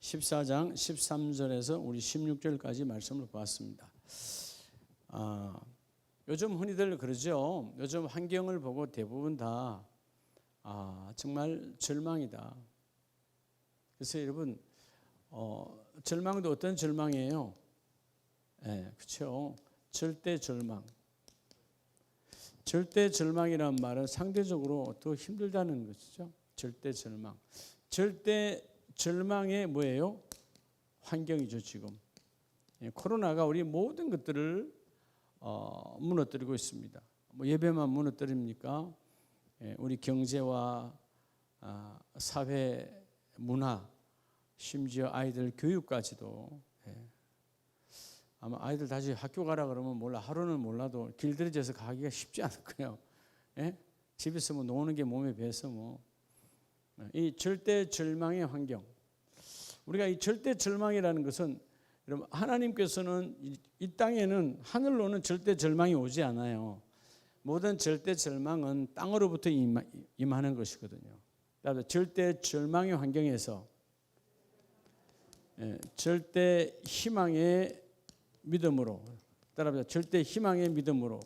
14장 13절에서 우리 16절까지 말씀을 보았습니다. 요즘 흔히들 그러죠. 요즘 환경을 보고 대부분 다 정말 절망이다. 그래서 여러분 절망도 어떤 절망이에요? 그렇죠. 절대 절망. 절대 절망이란 말은 상대적으로 더 힘들다는 것이죠. 절대 절망. 절대 절망의 뭐예요? 환경이죠. 지금 코로나가 우리 모든 것들을 무너뜨리고 있습니다. 뭐 예배만 무너뜨립니까? 우리 경제와 사회, 문화, 심지어 아이들 교육까지도. 아마 아이들 다시 학교 가라 그러면 몰라, 하루는 몰라도 길들여져서 가기가 쉽지 않을 거예요. 집에서 뭐 노는 게 몸에 배서 뭐. 이 절대 절망의 환경. 우리가 이 절대 절망이라는 것은 여러분 하나님께서는 이 땅에는 하늘로는 절대 절망이 오지 않아요. 모든 절대 절망은 땅으로부터 임하는 것이거든요. 따라서 절대 절망의 환경에서 절대 희망의 믿음으로, 따라서 절대 희망의 믿음으로.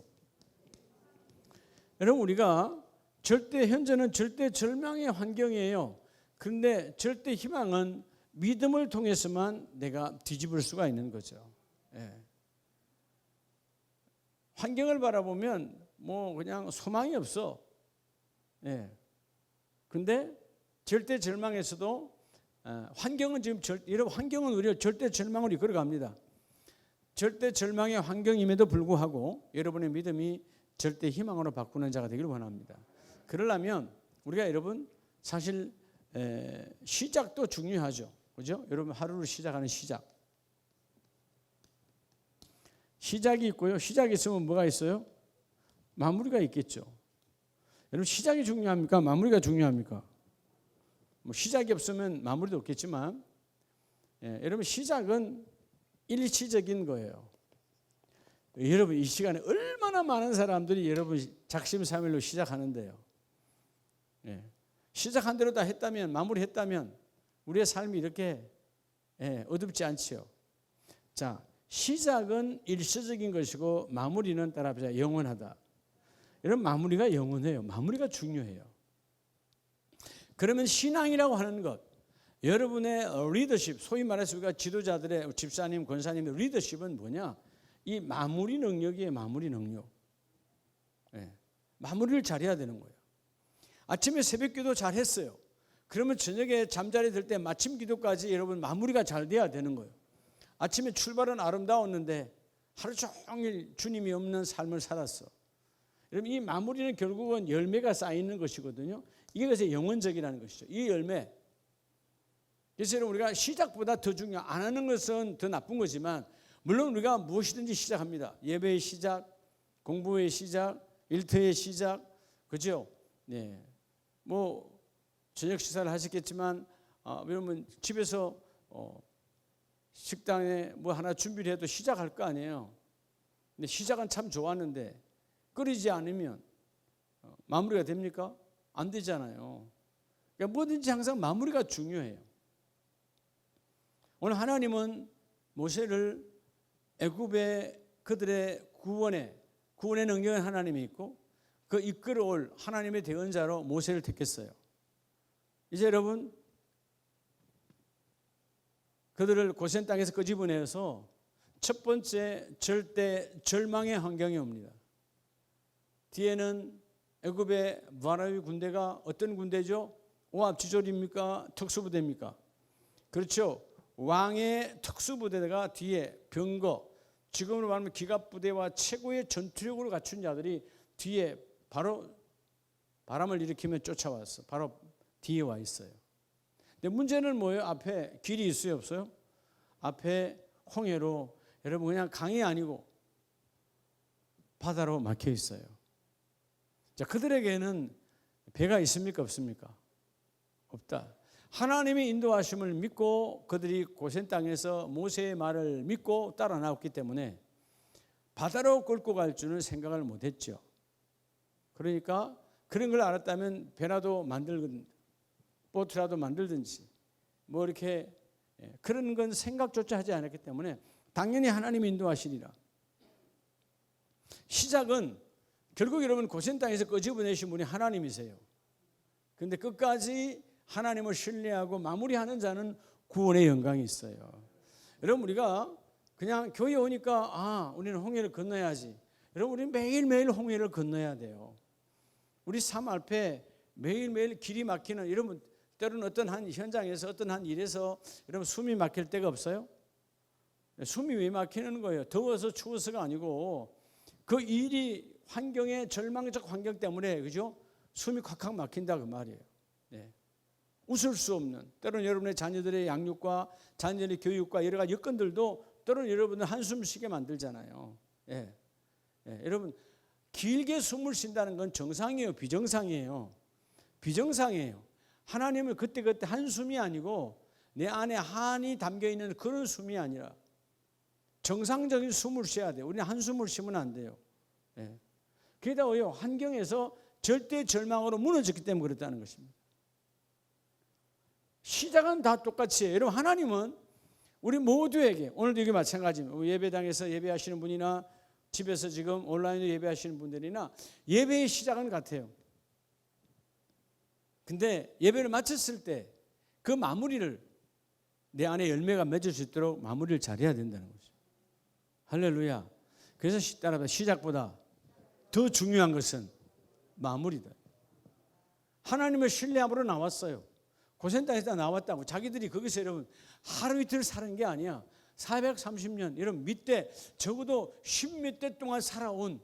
여러분 우리가 현재는 절대 절망의 환경이에요. 그런데 절대 희망은 믿음을 통해서만 내가 뒤집을 수가 있는 거죠. 환경을 바라보면 뭐 그냥 소망이 없어. 그런데 절대 절망에서도 환경은 지금 여러분 환경은 우리를 절대 절망으로 이끌어갑니다. 절대 절망의 환경임에도 불구하고 여러분의 믿음이 절대 희망으로 바꾸는 자가 되기를 원합니다. 그러려면 우리가 여러분 사실 시작도 중요하죠. 그죠? 여러분 하루를 시작하는 시작이 있고요. 시작이 있으면 뭐가 있어요? 마무리가 있겠죠. 여러분 시작이 중요합니까? 마무리가 중요합니까? 뭐 시작이 없으면 마무리도 없겠지만 여러분 시작은 일시적인 거예요. 여러분 이 시간에 얼마나 많은 사람들이 여러분 작심삼일로 시작하는데요. 시작한 대로 다 했다면, 마무리했다면 우리의 삶이 이렇게 어둡지 않지요. 자, 시작은 일시적인 것이고 마무리는 따라서 영원하다. 여러분 마무리가 영원해요. 마무리가 중요해요. 그러면 신앙이라고 하는 것, 여러분의 리더십, 소위 말해서 우리가 지도자들의 집사님, 권사님의 리더십은 뭐냐? 이 마무리 능력이에요. 마무리 능력. 마무리를 잘해야 되는 거예요. 아침에 새벽기도 잘했어요. 그러면 저녁에 잠자리 들 때 마침 기도까지 여러분 마무리가 잘 돼야 되는 거예요. 아침에 출발은 아름다웠는데 하루 종일 주님이 없는 삶을 살았어. 여러분 이 마무리는 결국은 열매가 쌓이는 것이거든요. 이게 그래서 영원적이라는 것이죠. 이 열매. 그래서 여러분 우리가 시작보다 더 중요, 안 하는 것은 더 나쁜 거지만 물론 우리가 무엇이든지 시작합니다. 예배의 시작, 공부의 시작, 일터의 시작, 그죠? 뭐 저녁 식사를 하셨겠지만 여러분 집에서 식당에 뭐 하나 준비를 해도 시작할 거 아니에요. 근데 시작은 참 좋았는데 끓이지 않으면 마무리가 됩니까? 안 되잖아요. 그러니까 뭐든지 항상 마무리가 중요해요. 오늘 하나님은 모세를 애굽의 그들의 구원의 능력은 하나님이 있고 그 이끌어올 하나님의 대언자로 모세를 택했어요. 이제 여러분 그들을 고센 땅에서 끄집어내서 첫 번째 절대 절망의 환경이 옵니다. 뒤에는 애굽의 바라의 군대가 어떤 군대죠? 오합지졸입니까? 특수부대입니까? 그렇죠. 왕의 특수부대가 뒤에 병거, 지금으로 말하면 기갑부대와 최고의 전투력으로 갖춘 자들이 뒤에 바로 바람을 일으키면 쫓아왔어. 바로 뒤에 와 있어요. 근데 문제는 뭐예요? 앞에 길이 있어요, 없어요? 앞에 홍해로 여러분 그냥 강이 아니고 바다로 막혀 있어요. 자, 그들에게는 배가 있습니까, 없습니까? 없다. 하나님의 인도하심을 믿고 그들이 고센 땅에서 모세의 말을 믿고 따라 나왔기 때문에 바다로 끌고 갈 줄은 생각을 못했죠. 그러니까 그런 걸 알았다면 배라도 만들든 보트라도 만들든지 뭐 이렇게 그런 건 생각조차 하지 않았기 때문에 당연히 하나님이 인도하시리라. 시작은 결국 여러분 고센 땅에서 끄집어내신 분이 하나님이세요. 그런데 끝까지 하나님을 신뢰하고 마무리하는 자는 구원의 영광이 있어요. 여러분 우리가 그냥 교회 오니까 우리는 홍해를 건너야지. 여러분 우리는 매일매일 홍해를 건너야 돼요. 우리 삶 앞에 매일매일 길이 막히는, 여러분 때로는 어떤 한 현장에서 어떤 한 일에서 여러분 숨이 막힐 때가 없어요? 숨이 왜 막히는 거예요? 더워서 추워서가 아니고 그 일이 환경의 절망적 환경 때문에, 그죠? 숨이 콱콱 막힌다 그 말이에요. 네. 웃을 수 없는, 때로는 여러분의 자녀들의 양육과 자녀들의 교육과 여러 가지 여건들도 때로는 여러분을 한숨 쉬게 만들잖아요. 예. 여러분 길게 숨을 쉰다는 건 정상이에요, 비정상이에요? 비정상이에요. 하나님은 그때그때 한숨이 아니고 내 안에 한이 담겨있는 그런 숨이 아니라 정상적인 숨을 쉬어야 돼요. 우리는 한숨을 쉬면 안 돼요. 그러다 왜요? 환경에서 절대 절망으로 무너졌기 때문에 그렇다는 것입니다. 시작은 다 똑같이 해요. 여러분 하나님은 우리 모두에게, 오늘도 이게 마찬가지입니다. 예배당에서 예배하시는 분이나 집에서 지금 온라인으로 예배하시는 분들이나 예배의 시작은 같아요. 근데 예배를 마쳤을 때 그 마무리를 내 안에 열매가 맺을 수 있도록 마무리를 잘해야 된다는 거죠. 할렐루야. 그래서 따라서 시작보다 더 중요한 것은 마무리다. 하나님을 신뢰함으로 나왔어요. 고센 땅에서 나왔다고 자기들이 거기서 여러분 하루 이틀 사는 게 아니야. 430년 이런 밑대 적어도 10몇 대 동안 살아온,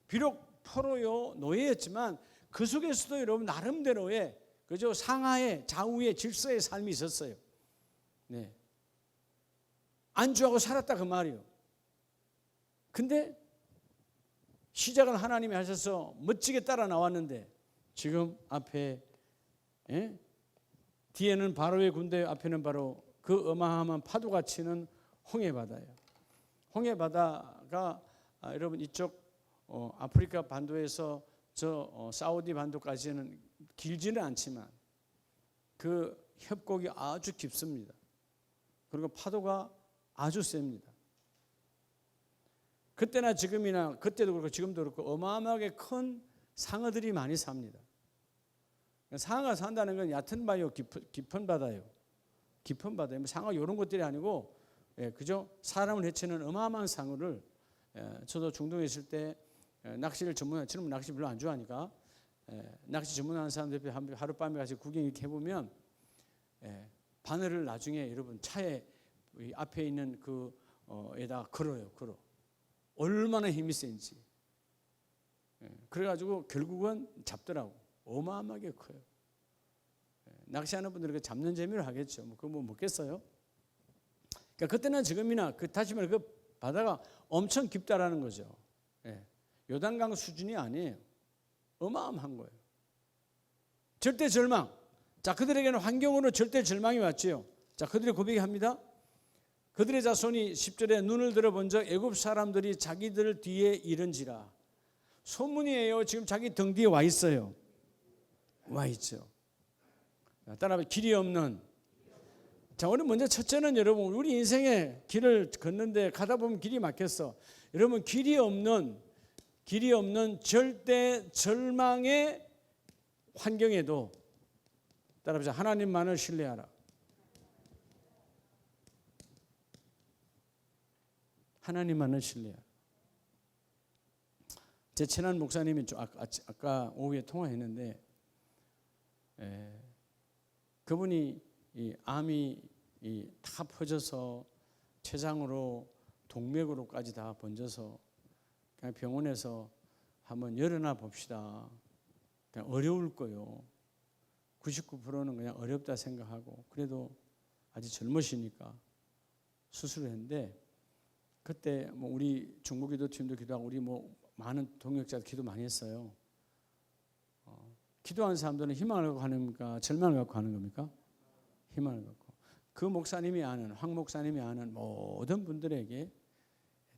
비록 포로요 노예였지만 그 속에서도 여러분 나름대로의, 그죠, 상하의 좌우의 질서의 삶이 있었어요. 네. 안주하고 살았다 그 말이에요. 근데 시작은 하나님이 하셔서 멋지게 따라 나왔는데 지금 앞에, 뒤에는 바로의 군대, 앞에는 바로 그 어마어마한 파도가 치는 홍해바다예요. 홍해바다가 여러분 이쪽 아프리카 반도에서 저 사우디 반도까지는 길지는 않지만 그 협곡이 아주 깊습니다. 그리고 파도가 아주 셉니다. 그때나 지금이나, 그때도 그렇고 지금도 그렇고 어마어마하게 큰 상어들이 많이 삽니다. 상어가 산다는 건 얕은 바요, 깊은 바다예요. 깊은 바다에 상어 이런 것들이 아니고, 그죠? 사람을 해치는 어마어마한 상어를, 저도 중동에 있을 때 낚시를 전문한, 저는 낚시 별로 안 좋아하니까 낚시 전문하는 사람들 하룻밤에 가서 구경 이렇게 해보면 바늘을 나중에 여러분 차에 앞에 있는 그 에다 걸어요. 얼마나 힘이 센지. 그래가지고 결국은 잡더라고. 어마어마하게 커요. 낚시하는 분들은 잡는 재미로 하겠죠. 그거 뭐 먹겠어요? 그러니까 그때나 지금이나 다시 말해 그 바다가 엄청 깊다라는 거죠. 요단강 수준이 아니에요. 어마어마한 거예요. 절대 절망. 자, 그들에게는 환경으로 절대 절망이 왔지요. 자, 그들이 고백합니다. 그들의 자손이 10절에 눈을 들어본 적 애굽 사람들이 자기들 뒤에 이른지라. 소문이에요. 지금 자기 등 뒤에 와 있어요. 와 있죠. 따라서 길이 없는. 자, 오늘 먼저 첫째는 여러분 우리 인생의 길을 걷는데 가다 보면 길이 막혔어. 여러분 길이 없는 절대 절망의 환경에도 따라서 하나님만을 신뢰하라. 하나님만을 신뢰하라. 제 친한 목사님이 아까 오후에 통화했는데 그분이 이 암이 다 퍼져서 췌장으로 동맥으로까지 다 번져서 그냥 병원에서 한번 열어놔 봅시다. 그냥 어려울 거요. 99%는 그냥 어렵다 생각하고 그래도 아직 젊으시니까 수술을 했는데 그때 뭐 우리 중보기도 팀도 기도하고 우리 뭐 많은 동역자들 기도 많이 했어요. 기도하는 사람들은 희망을 갖고 하는 겁니까? 절망을 갖고 하는 겁니까? 희망을 갖고. 그 목사님이 아는, 황 목사님이 아는 모든 분들에게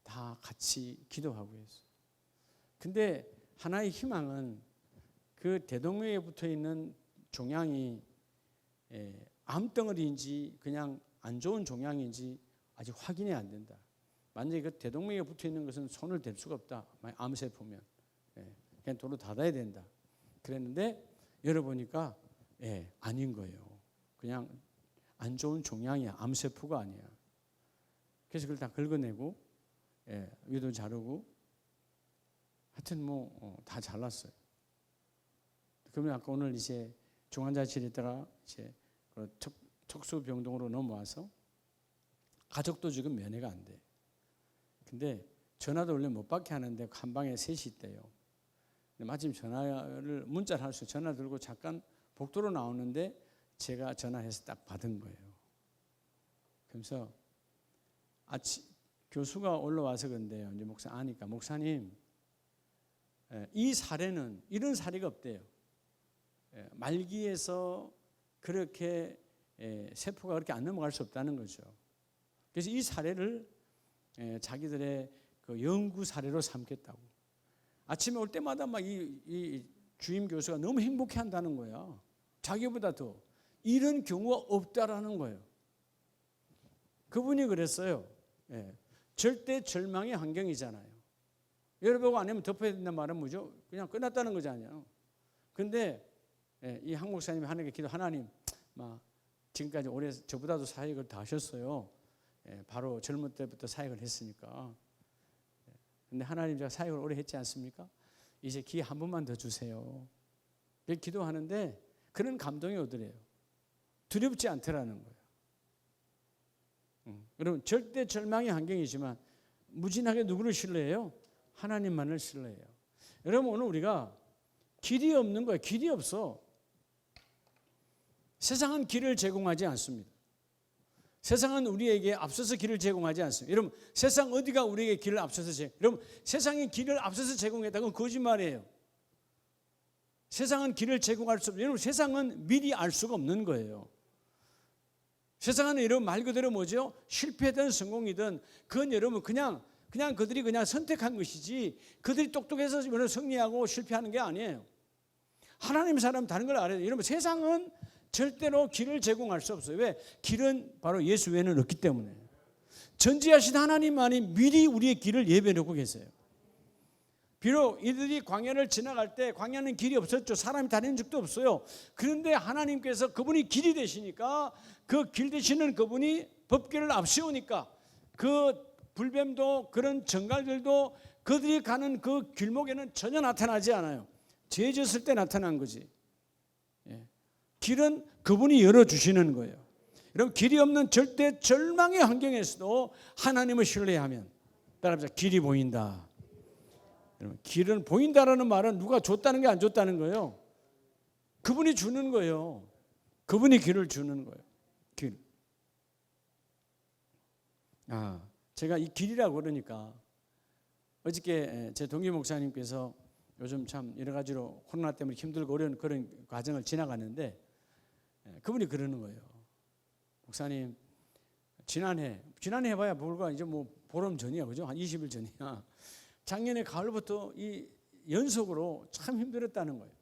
다 같이 기도하고 있어요. 근데 하나의 희망은 그 대동맥에 붙어 있는 종양이 암덩어리인지 그냥 안 좋은 종양인지 아직 확인이 안 된다. 만약에 그 대동맥에 붙어 있는 것은 손을 댈 수가 없다. 암세포면 그냥 도로 닫아야 된다. 그랬는데 열어보니까 아닌 거예요. 그냥 안 좋은 종양이야. 암세포가 아니야. 그래서 그걸 다 긁어내고 위도 자르고 하여튼 다 잘랐어요. 그러면 아까 오늘 이제 중환자실에 있다가 이제 특수병동으로 넘어와서 가족도 지금 면회가 안 돼. 근데 전화도 원래 못 받게 하는데 한 방에 셋이 있대요. 근데 마침 문자를 할 수 전화 들고 잠깐 복도로 나오는데 제가 전화해서 딱 받은 거예요. 그러면서 교수가 올라와서 그런데요. 이제 목사님 이 사례는 이런 사례가 없대요. 말기에서 그렇게 세포가 그렇게 안 넘어갈 수 없다는 거죠. 그래서 이 사례를 자기들의 그 연구 사례로 삼겠다고. 아침에 올 때마다 막 이 주임 교수가 너무 행복해한다는 거야. 자기보다 더 이런 경우가 없다라는 거예요. 그분이 그랬어요. 절대 절망의 환경이잖아요. 여러분 안 하면 덮어야 된다는 말은 뭐죠? 그냥 끝났다는 거잖아요. 근데 이 한 목사님이 하나님께 기도, 하나님, 지금까지 오래 저보다도 사역을 다 하셨어요. 바로 젊은 때부터 사역을 했으니까. 근데 하나님, 제가 사역을 오래 했지 않습니까? 이제 기회 한 번만 더 주세요. 이렇게 기도하는데 그런 감동이 오더래요. 두렵지 않더라는 거예요. 여러분, 절대 절망의 환경이지만 무진하게 누구를 신뢰해요? 하나님만을 신뢰해요. 여러분, 오늘 우리가 길이 없는 거예요. 길이 없어. 세상은 길을 제공하지 않습니다. 세상은 우리에게 앞서서 길을 제공하지 않습니다. 여러분, 세상 어디가 우리에게 길을 앞서서 여러분, 세상이 길을 앞서서 제공했다는 건 거짓말이에요. 세상은 길을 제공할 수 없어요. 여러분, 세상은 미리 알 수가 없는 거예요. 세상은 여러분 말 그대로 뭐죠? 실패든 성공이든 그건 여러분 그냥 그들이 그냥 선택한 것이지 그들이 똑똑해서 승리하고 실패하는 게 아니에요. 하나님 사람 다른 걸 알아야 돼요. 여러분, 세상은 절대로 길을 제공할 수 없어요. 왜? 길은 바로 예수 외에는 없기 때문에. 전지하신 하나님만이 미리 우리의 길을 예배해 놓고 계세요. 비록 이들이 광야를 지나갈 때 광야는 길이 없었죠. 사람이 다니는 적도 없어요. 그런데 하나님께서 그분이 길이 되시니까 그 길 되시는 그분이 법궤를 앞세우니까 그 불뱀도 그런 정갈들도 그들이 가는 그 길목에는 전혀 나타나지 않아요. 죄 졌을 때 나타난 거지. 길은 그분이 열어주시는 거예요. 여러분, 길이 없는 절대 절망의 환경에서도 하나님을 신뢰하면 따라합시다. 길이 보인다. 여러분, 길은 보인다라는 말은 누가 줬다는 게 안 줬다는 거예요. 그분이 주는 거예요. 그분이 길을 주는 거예요. 길. 제가 이 길이라고 그러니까 어저께 제 동기 목사님께서 요즘 참 여러 가지로 코로나 때문에 힘들고 어려운 그런 과정을 지나가는데 그분이 그러는 거예요. 목사님, 지난해 해봐야 불과 이제 보름 전이야, 그죠? 한 20일 전이야. 작년에 가을부터 이 연속으로 참 힘들었다는 거예요.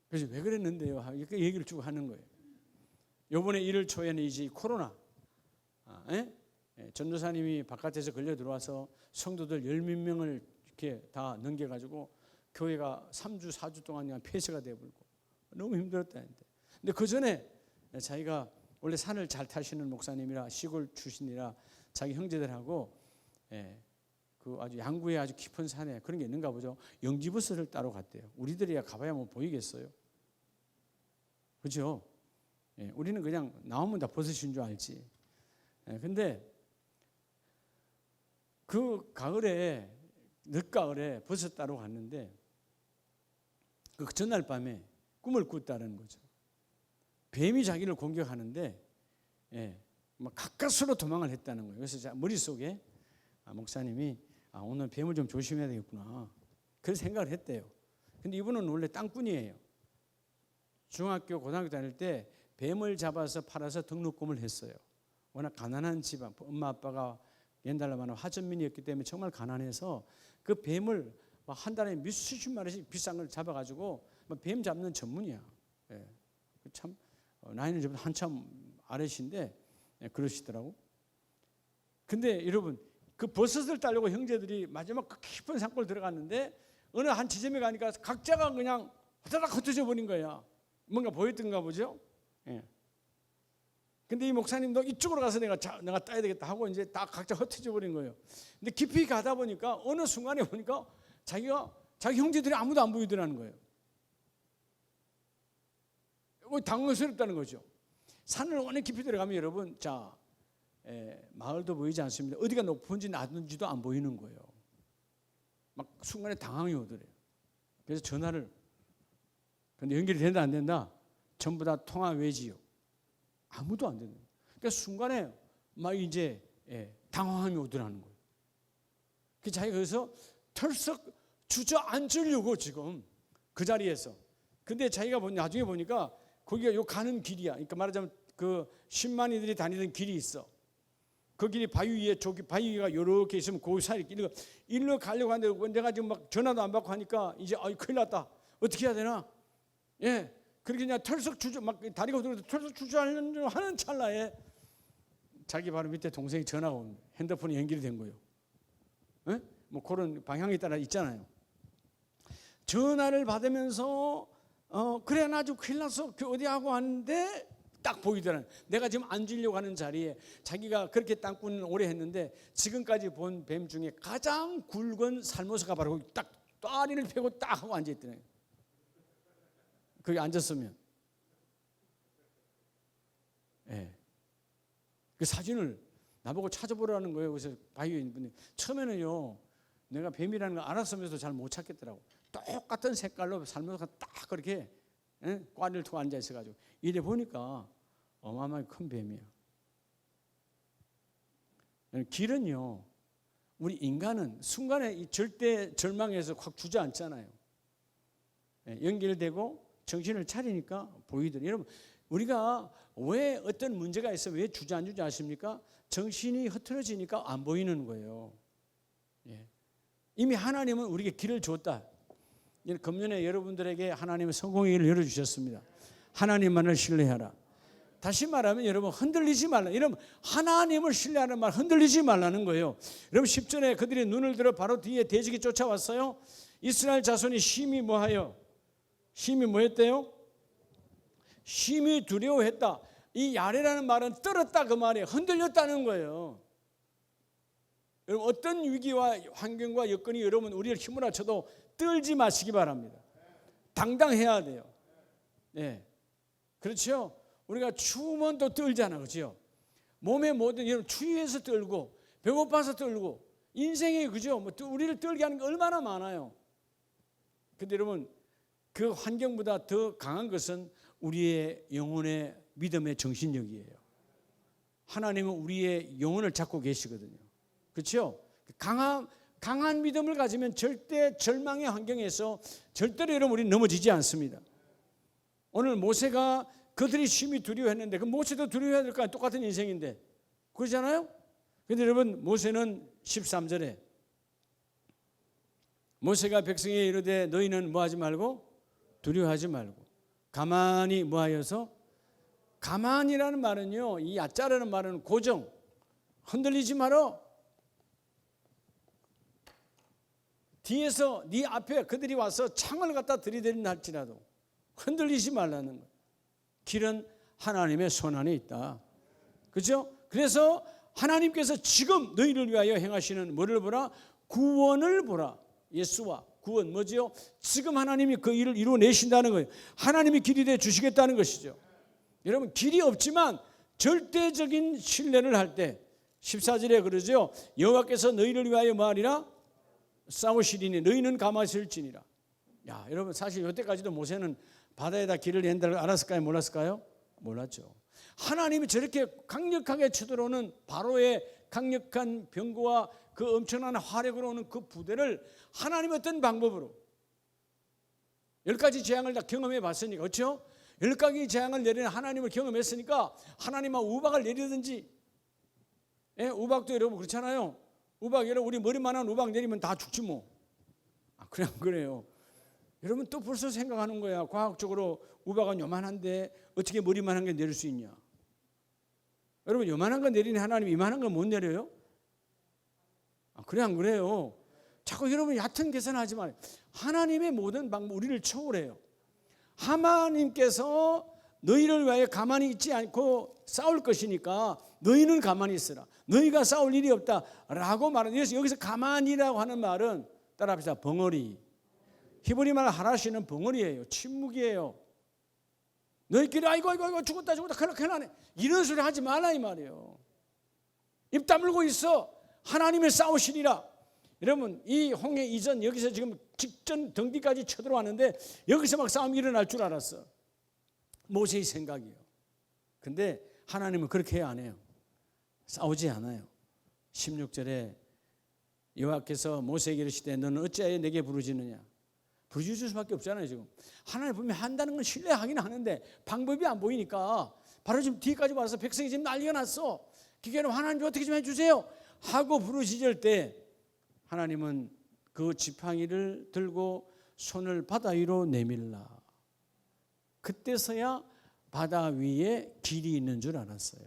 그래서 왜 그랬는데요? 이렇게 얘기를 쭉 하는 거예요. 요번에 1월 초에는 이제 코로나, 전도사님이 바깥에서 걸려 들어와서 성도들 10몇 명을 이렇게 다 넘겨가지고 교회가 3주, 4주 동안 그냥 폐쇄가 되어버리고 너무 힘들었다는데. 근데 그 전에 자기가 원래 산을 잘 타시는 목사님이라 시골 출신이라 자기 형제들하고 그 아주 양구에 아주 깊은 산에 그런 게 있는가 보죠. 영지버스를 따로 갔대요. 우리들이야 가봐야 보이겠어요. 그렇죠? 우리는 그냥 나오면 다 버섯인 줄 알지. 근데 그 가을에 늦가을에 버섯 따러 갔는데 그 전날 밤에 꿈을 꿨다는 거죠. 뱀이 자기를 공격하는데 막 가까스로 도망을 했다는 거예요. 그래서 머릿속에 목사님이 오늘 뱀을 좀 조심해야 되겠구나 그런 생각을 했대요. 근데 이분은 원래 땅꾼이에요. 중학교 고등학교 다닐 때 뱀을 잡아서 팔아서 등록금을 했어요. 워낙 가난한 집안, 엄마 아빠가 옛날에 말하면 화전민이었기 때문에 정말 가난해서 그 뱀을 한 달에 몇수십 마리씩 비싼 걸 잡아가지고 뱀 잡는 전문이야. 참 나이는 저보다 한참 아래신데 그러시더라고. 근데 여러분 그 버섯을 따려고 형제들이 마지막 그 깊은 산골 들어갔는데 어느 한 지점에 가니까 각자가 그냥 후다닥 흩어져 버린 거야. 뭔가 보였던가 보죠. 예. 근데 이 목사님도 이쪽으로 가서 내가 따야 되겠다 하고 이제 다 각자 흩어져 버린 거예요. 근데 깊이 가다 보니까 어느 순간에 보니까 자기 형제들이 아무도 안 보이더라는 거예요. 당황스럽다는 거죠. 산을 워낙 깊이 들어가면 여러분 마을도 보이지 않습니다. 어디가 높은지 낮은지도 안 보이는 거예요. 막 순간에 당황이 오더래요. 그래서 전화를, 근데 연결이 된다 안 된다? 전부 다 통화 외지요. 아무도 안 되는 거예요. 그러니까 순간에 막 이제 당황함이 오더라는 거예요. 그 자기가 그래서 털썩 주저앉으려고 지금 그 자리에서. 근데 자기가 나중에 보니까 거기가 요 가는 길이야. 그러니까 말하자면 그 10만이들이 다니는 길이 있어. 그 길이 바위 위에 바위가 이렇게 있으면 그 사이 일로 가려고 하는데 내가 지금 막 전화도 안 받고 하니까 이제 큰일 났다. 어떻게 해야 되나? 예. 그렇게 그냥 털썩 막 다리가 들어서 털썩 주저하려고 하는 찰나에 자기 바로 밑에 동생이 전화가 온 거예요. 핸드폰이 연결이 된 거예요. 예? 뭐 그런 방향에 따라 있잖아요. 전화를 받으면서 그래 나 아주 큰일 났어. 어디 하고 왔는데 딱 보이더라는. 내가 지금 앉으려고 하는 자리에 자기가 그렇게 땅꾼을 오래 했는데 지금까지 본 뱀 중에 가장 굵은 살모사가 바로 딱 다리를 펴고 딱 하고 앉아있더라고요. 거기 앉았으면. 예. 그 사진을 나보고 찾아보라는 거예요. 그래서 바위에 있는 분이 처음에는요 내가 뱀이라는 걸 알았으면서도 잘 못 찾겠더라고. 똑같은 색깔로 살모사가 딱 그렇게 꽈리를 두고 앉아 있어가지고 이래 보니까 어마어마하게 큰 뱀이야. 길은요 우리 인간은 순간에 이 절대 절망에서 확 주저앉잖아요. 연결되고 정신을 차리니까 보이더니 여러분 우리가 왜 어떤 문제가 있어 왜 주저앉는지 아십니까? 정신이 흐트러지니까 안 보이는 거예요. 이미 하나님은 우리에게 길을 줬다. 금년에 여러분들에게 하나님의 성공의 길을 열어주셨습니다. 하나님만을 신뢰하라. 다시 말하면 여러분 흔들리지 말라. 여러분 하나님을 신뢰하는 말 흔들리지 말라는 거예요. 여러분 10절에 그들이 눈을 들어 바로 뒤에 대적이 쫓아왔어요. 이스라엘 자손이 심히 뭐하여? 심히 뭐했대요? 심히 두려워했다. 이 야레라는 말은 떨었다 그 말이에요. 흔들렸다는 거예요. 여러분 어떤 위기와 환경과 여건이 여러분 우리를 힘으로 쳐도 떨지 마시기 바랍니다. 당당해야 돼요. 네. 그렇죠? 우리가 추우면 또 떨잖아. 그렇죠? 몸의 모든 여러분 추위에서 떨고 배고파서 떨고 인생에 그죠? 뭐 우리를 떨게 하는 게 얼마나 많아요. 근데 여러분 그 환경보다 더 강한 것은 우리의 영혼의 믿음의 정신력이에요. 하나님은 우리의 영혼을 잡고 계시거든요. 그렇죠? 강한 믿음을 가지면 절대 절망의 환경에서 절대로 여러분 우리는 넘어지지 않습니다. 오늘 모세가 그들이 심히 두려워했는데 그 모세도 두려워해야 될 거 아니에요. 똑같은 인생인데 그러잖아요. 그런데 여러분 모세는 13절에 모세가 백성에게 이르되 너희는 뭐하지 말고 두려워하지 말고 가만히 뭐하여서 가만히라는 말은요 이 야자라는 말은 고정 흔들리지 말어. 뒤에서 네 앞에 그들이 와서 창을 갖다 들이대린다 할지라도 흔들리지 말라는 거예요. 길은 하나님의 손 안에 있다. 그렇죠? 그래서 하나님께서 지금 너희를 위하여 행하시는 뭐를 보라? 구원을 보라. 예수와 구원 뭐지요? 지금 하나님이 그 일을 이루어내신다는 거예요. 하나님이 길이 되어 주시겠다는 것이죠. 여러분 길이 없지만 절대적인 신뢰를 할 때 14절에 그러죠. 여호와께서 너희를 위하여 뭐하리라? 싸우시리니 너희는 가만히 있을지니라. 야, 여러분 사실 이때까지도 모세는 바다에다 길을 낸다를 알았을까요? 몰랐을까요? 몰랐죠. 하나님이 저렇게 강력하게 쳐들어오는 바로의 강력한 병거와 그 엄청난 화력으로 오는 그 부대를 하나님이 어떤 방법으로 10가지 재앙을 다 경험해 봤으니까 그렇죠? 10가지 재앙을 내리는 하나님을 경험했으니까 하나님은 우박을 내리든지 우박도 여러분 그렇잖아요. 우박 여러분 우리 머리만한 우박 내리면 다 죽지 뭐. 그냥 그래요. 여러분 또 벌써 생각하는 거야. 과학적으로 우박은 요만한데 어떻게 머리만한 게 내릴 수 있냐. 여러분 요만한 거 내리는 하나님 이만한 거 못 내려요? 그래 안 그래요? 자꾸 여러분 얕은 계산하지 말아요. 하나님의 모든 방법 우리를 초월해요. 하나님께서 너희를 위하여 가만히 있지 않고 싸울 것이니까 너희는 가만히 있으라. 너희가 싸울 일이 없다라고 말하는, 여기서 가만히라고 하는 말은 따라합시다. 벙어리. 히브리 말 하라시는 벙어리예요. 침묵이에요. 너희끼리 아이고 죽었다 큰일 나네. 이런 소리 하지 말라 이 말이에요. 입 다물고 있어. 하나님의 싸우시리라. 여러분 이 홍해 이전 여기서 지금 직전 등뒤까지 쳐들어왔는데 여기서 막 싸움이 일어날 줄 알았어. 모세의 생각이에요. 근데 하나님은 그렇게 해야 안 해요. 싸우지 않아요. 16절에 여호와께서 모세에게 이르시되 너는 어찌하여 내게 부르짖느냐. 부르짖을 수밖에 없잖아요. 지금 하나님 분명히 한다는 건 신뢰하긴 하는데 방법이 안 보이니까 바로 지금 뒤까지 와서 백성이 지금 난리가 났어. 기계는 하나님 어떻게 좀 해주세요 하고 부르짖을 때 하나님은 그 지팡이를 들고 손을 바다 위로 내밀라. 그때서야 바다 위에 길이 있는 줄 알았어요.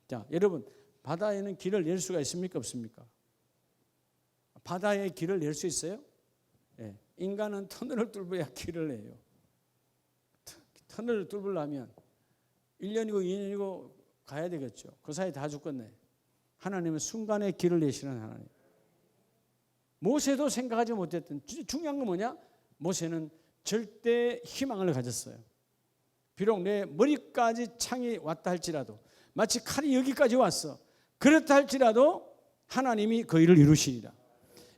자, 여러분 바다에는 길을 낼 수가 있습니까 없습니까? 바다에 길을 낼 수 있어요? 네. 인간은 터널을 뚫어야 길을 내요. 터널을 뚫으려면 1년이고 2년이고 가야 되겠죠. 그 사이에 다 죽겠네. 하나님은 순간에 길을 내시는 하나님. 모세도 생각하지 못했던 중요한 건 뭐냐? 모세는 절대 희망을 가졌어요. 비록 내 머리까지 창이 왔다 할지라도 마치 칼이 여기까지 왔어. 그렇다 할지라도 하나님이 그 일을 이루시리라.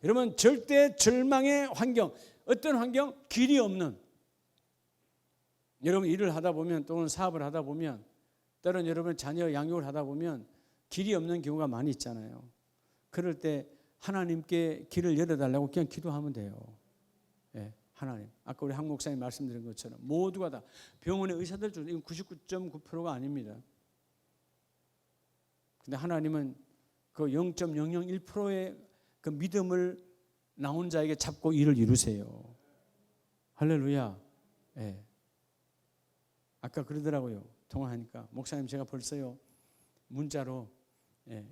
여러분 절대 절망의 환경, 어떤 환경? 길이 없는. 여러분 일을 하다 보면 또는 사업을 하다 보면 때로는 여러분 자녀 양육을 하다 보면 길이 없는 경우가 많이 있잖아요. 그럴 때 하나님께 길을 열어달라고 그냥 기도하면 돼요. 예, 하나님. 아까 우리 한 목사님 말씀드린 것처럼 모두가 다 병원의 의사들 중 99.9%가 아닙니다. 근데 하나님은 그 0.001%의 그 믿음을 나 혼자에게 잡고 일을 이루세요. 할렐루야. 예. 아까 그러더라고요. 통화하니까 목사님 제가 벌써요 문자로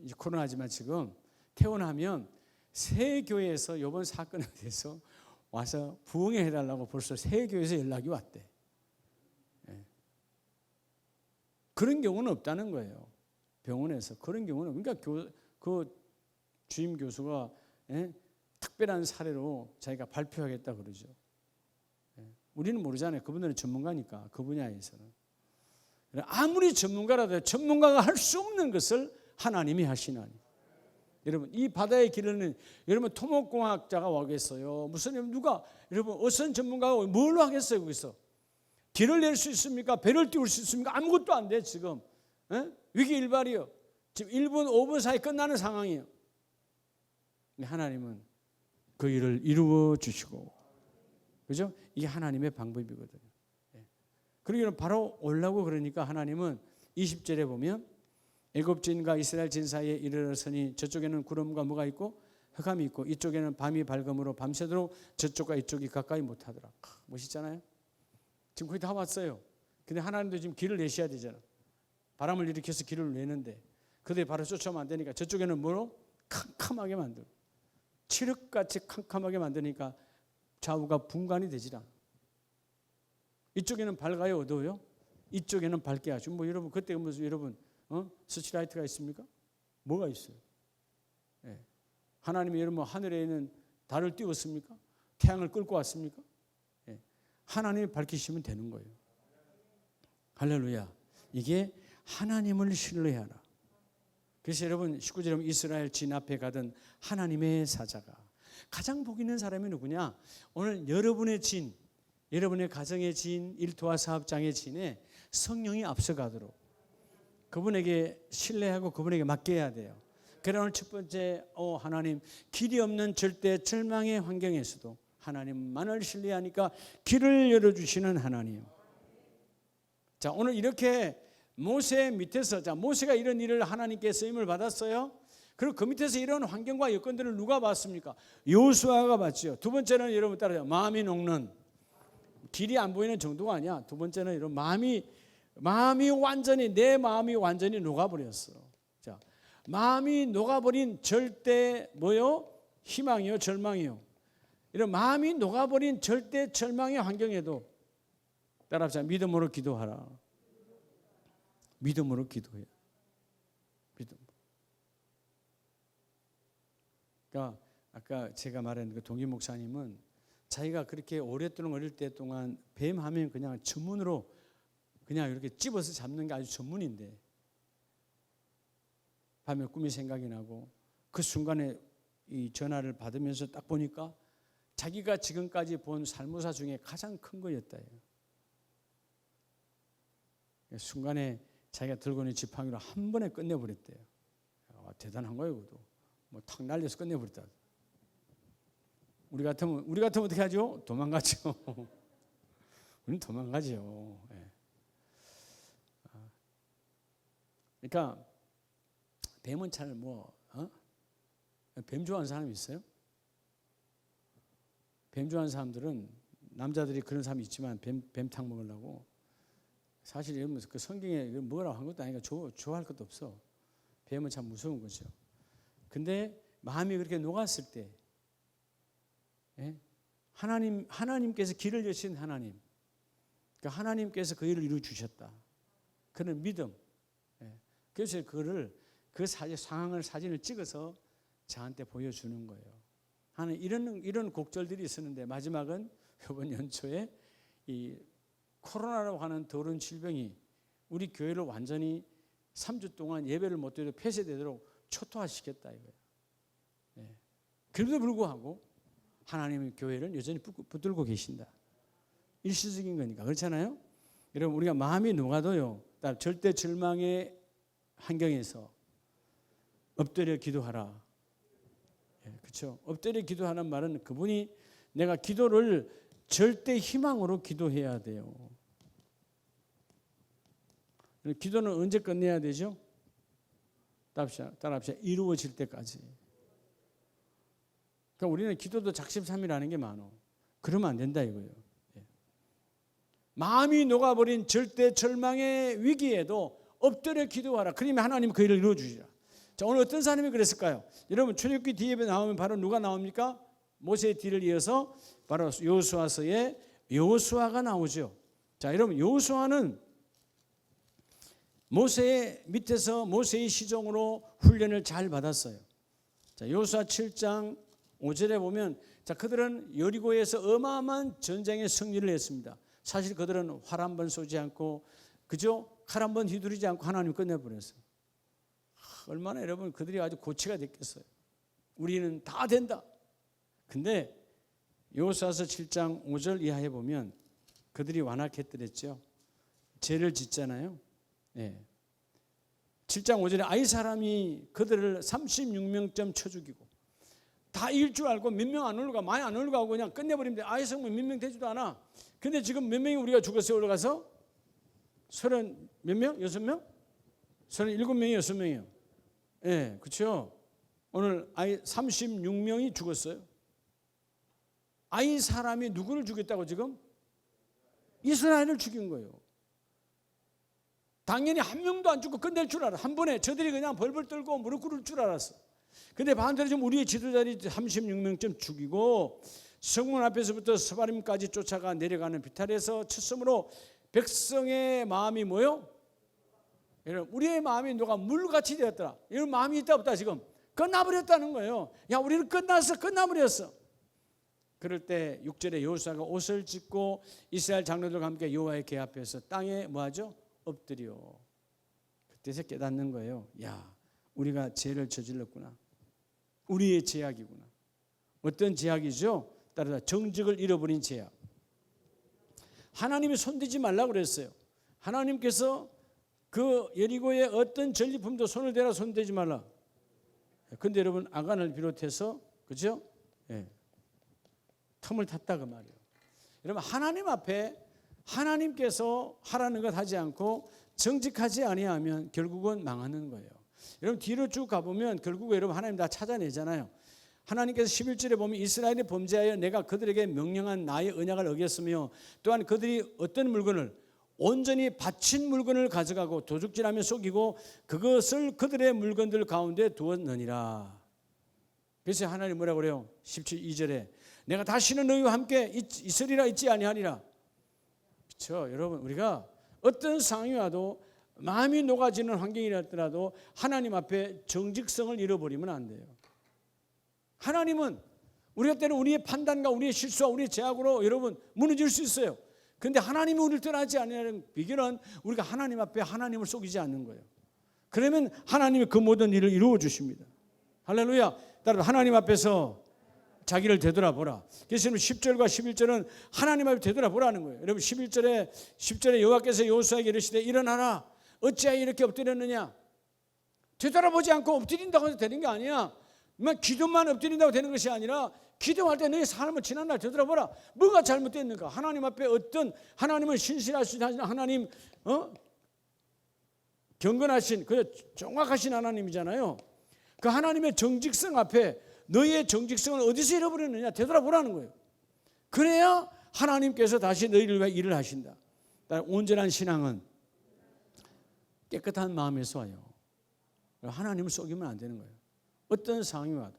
이제 코로나지만 지금 퇴원하면 새 교회에서 이번 사건에 대해서 와서 부흥회 해달라고 벌써 새 교회에서 연락이 왔대. 그런 경우는 없다는 거예요. 병원에서 그런 경우는 그러니까 그 주임 교수가 특별한 사례로 자기가 발표하겠다 그러죠. 우리는 모르잖아요. 그분들은 전문가니까 그 분야에서는. 아무리 전문가라도 전문가가 할 수 없는 것을 하나님이 하시나니. 여러분 이 바다의 길은 여러분 토목공학자가 와겠어요. 무슨 누가 여러분 어선 전문가가 뭘로 하겠어요 거기서. 길을 낼 수 있습니까? 배를 띄울 수 있습니까? 아무것도 안 돼 지금. 위기일발이요. 지금 1분 5분 사이 끝나는 상황이에요. 하나님은 그 일을 이루어 주시고, 그죠? 이게 하나님의 방법이거든요. 그러기는 바로 올라고 그러니까 하나님은 20절에 보면 애굽진과 이스라엘 진 사이에 이르렀으니 저쪽에는 구름과 뭐가 있고 흑암이 있고 이쪽에는 밤이 밝음으로 밤새도록 저쪽과 이쪽이 가까이 못하더라. 멋있잖아요. 지금 거의 다 왔어요. 근데 하나님도 지금 길을 내셔야 되잖아. 바람을 일으켜서 길을 내는데 그들이 바로 쫓아오면 안 되니까 저쪽에는 뭐로? 캄캄하게 만들고 칠흑같이 캄캄하게 만드니까 좌우가 분간이 되질 않아. 이쪽에는 밝아요 어두워요? 이쪽에는 밝게 하시고 뭐 여러분 그때 무슨 여러분 스치라이트가 있습니까? 뭐가 있어요? 하나님이 여러분 하늘에 있는 달을 띄웠습니까? 태양을 끌고 왔습니까? 하나님이 밝히시면 되는 거예요. 할렐루야. 이게 하나님을 신뢰하라. 그래서 여러분 19절 이스라엘 진 앞에 가던 하나님의 사자가 가장 복 있는 사람이 누구냐? 오늘 여러분의 진, 여러분의 가정의 진, 일터와 사업장의 진에 성령이 앞서가도록 그분에게 신뢰하고 그분에게 맡겨야 돼요. 그러나 오늘 첫 번째 하나님 길이 없는 절대 절망의 환경에서도 하나님만을 신뢰하니까 길을 열어주시는 하나님. 자 오늘 이렇게 모세 밑에서 자 모세가 이런 일을 하나님께 쓰임을 받았어요. 그리고 그 밑에서 이런 환경과 여건들을 누가 봤습니까? 여호수아가 봤죠. 두 번째는 여러분 따라요. 마음이 녹는, 길이 안 보이는 정도가 아니야. 두 번째는 이런 마음이 완전히, 내 마음이 완전히 녹아버렸어. 자, 마음이 녹아버린 절대 뭐요? 희망이요, 절망이요. 이런 마음이 녹아버린 절대 절망의 환경에도 따라합시다. 믿음으로 기도하라. 믿음으로 기도해. 믿음. 그러니까 아까 제가 말한 그 동기 목사님은 자기가 그렇게 오랫동안 어릴 때 동안 뱀 하면 그냥 전문으로 그냥 이렇게 집어서 잡는 게 아주 전문인데, 밤에 꿈이 생각이 나고 그 순간에 이 전화를 받으면서 딱 보니까 자기가 지금까지 본 살모사 중에 가장 큰 거였다. 순간에 자기가 들고 있는 지팡이로 한 번에 끝내버렸대요. 대단한 거예요, 그것도. 뭐 탁 날려서 끝내버렸다. 우리 같으면 어떻게 하죠? 도망가죠. 우리는 도망가죠. 예. 그러니까 뱀은 잘 뱀 좋아하는 사람이 있어요? 뱀 좋아하는 사람들은, 남자들이 그런 사람이 있지만 뱀탕 먹으려고, 사실 이러면서 그 성경에 뭐라고 한 것도 아니니까 좋아할 것도 없어. 뱀은 참 무서운 거죠. 근데 마음이 그렇게 녹았을 때, 예? 하나님께서 길을 여신 하나님, 그러니까 하나님께서 그 일을 이루어 주셨다. 그런 믿음. 예. 그래서 그 상황을 사진을 찍어서 저한테 보여주는 거예요. 하는 이런 곡절들이 있었는데, 마지막은 이번 연초에 이 코로나라고 하는 더러운 질병이 우리 교회를 완전히 3주 동안 예배를 못 드리도록 폐쇄되도록 초토화시켰다 이거예요. 예. 그럼에도 불구하고 하나님의 교회를 여전히 붙들고 계신다. 일시적인 거니까. 그렇잖아요? 여러분, 우리가 마음이 녹아도요, 절대 절망의 환경에서 엎드려 기도하라. 예, 그렇죠? 엎드려 기도하는 말은 그분이, 내가 기도를 절대 희망으로 기도해야 돼요. 기도는 언제 끝내야 되죠? 따라합시다. 이루어질 때까지. 그러니까 우리는 기도도 작심삼일하는 게 많어. 그러면 안 된다 이거예요. 예. 마음이 녹아버린 절대 절망의 위기에도 엎드려 기도하라. 그러면 하나님 그 일을 이루어주시라. 자, 오늘 어떤 사람이 그랬을까요? 여러분, 출애굽기 뒤에 나오면 바로 누가 나옵니까? 모세의 뒤를 이어서 바로 여호수아서의 여호수아가 나오죠. 자, 여러분, 여호수아는 모세의 밑에서 모세의 시종으로 훈련을 잘 받았어요. 자, 여호수아 7장 5절에 보면, 자, 그들은 여리고에서 어마어마한 전쟁의 승리를 했습니다. 사실 그들은 활 한 번 쏘지 않고, 그저 칼 한 번 휘두르지 않고 하나님 끝내버렸어요. 얼마나 여러분 그들이 아주 고치가 됐겠어요. 우리는 다 된다. 근데 여호수아서 7장 5절 이하에 보면 그들이 완악했더랬죠. 죄를 짓잖아요. 네. 7장 5절에 아이 사람이 그들을 36명쯤 쳐 죽이고, 다 이길 줄 알고 몇 명 안 올라가, 많이 안 올라가고 그냥 끝내버리면 아이 성명 몇 명 되지도 않아. 근데 지금 몇 명이 우리가 죽었어요? 올라가서 30 몇 명? 6명? 37명이 6명이에요. 예, 네, 그렇죠. 오늘 아이 36명이 죽었어요. 아이 사람이 누구를 죽였다고 지금? 이스라엘을 죽인 거예요. 당연히 한 명도 안 죽고 끝낼 줄 알아. 한 번에 저들이 그냥 벌벌 떨고 무릎 꿇을 줄 알았어. 근데 반대로 좀 우리의 지도자들이 36명쯤 죽이고, 성문 앞에서부터 스바림까지 쫓아가 내려가는 비탈에서 쳤으므로 백성의 마음이 뭐요? 우리의 마음이 누가 물같이 되었더라. 이런 마음이 있다 없다 지금? 끝나버렸다는 거예요. 야, 우리는 끝나버렸어. 그럴 때 6절에 여호수아가 옷을 찢고 이스라엘 장로들과 함께 여호와의 궤 앞에서 땅에 뭐하죠? 엎드려. 그때서 깨닫는 거예요. 야, 우리가 죄를 저질렀구나. 우리의 죄악이구나. 어떤 죄악이죠? 따라서 정직을 잃어버린 죄악. 하나님이 손대지 말라고 그랬어요. 하나님께서 그 여리고의 어떤 전리품도 손을 대라, 손대지 말라. 근데 여러분, 아간을 비롯해서, 그죠? 예. 틈을 탔다 그 말이에요. 여러분, 하나님 앞에 하나님께서 하라는 것 하지 않고 정직하지 아니하면 결국은 망하는 거예요. 여러분 뒤로 쭉 가보면 결국 여러분 하나님 다 찾아내잖아요. 하나님께서 11절에 보면 이스라엘이 범죄하여 내가 그들에게 명령한 나의 언약을 어겼으며 또한 그들이 어떤 물건을 온전히 바친 물건을 가져가고 도둑질하며 속이고 그것을 그들의 물건들 가운데 두었느니라. 그래서 하나님 뭐라고 그래요? 17절에 내가 다시는 너희와 함께 있으리라 있지 아니하리라. 그렇죠? 여러분 우리가 어떤 상황이 와도 마음이 녹아지는 환경이랄지라도 하나님 앞에 정직성을 잃어버리면 안 돼요. 하나님은 우리가 때는 우리의 판단과 우리의 실수와 우리의 죄악으로 여러분 무너질 수 있어요. 그런데 하나님이 우리를 떠나지 않는 비결은 우리가 하나님 앞에 하나님을 속이지 않는 거예요. 그러면 하나님이 그 모든 일을 이루어 주십니다. 할렐루야. 따라서 하나님 앞에서 자기를 되돌아보라. 그래서 10절과 11절은 하나님 앞에 되돌아보라는 거예요. 여러분 10절에 여호와께서 여호수아에게 이르시되 일어나라. 어찌하여 이렇게 엎드렸느냐. 되돌아보지 않고 엎드린다고 해서 되는 게 아니야. 기도만 엎드린다고 되는 것이 아니라 기도할 때 너의 삶을 지난날 되돌아보라. 뭐가 잘못됐는가. 하나님 앞에 어떤 하나님은 신실하신 하나님 경건하신 그 정확하신 하나님이잖아요. 그 하나님의 정직성 앞에 너희의 정직성을 어디서 잃어버렸느냐 되돌아보라는 거예요. 그래야 하나님께서 다시 너희를 위해 일을 하신다. 온전한 신앙은 깨끗한 마음에서 와요. 하나님을 속이면 안 되는 거예요. 어떤 상황이 와도.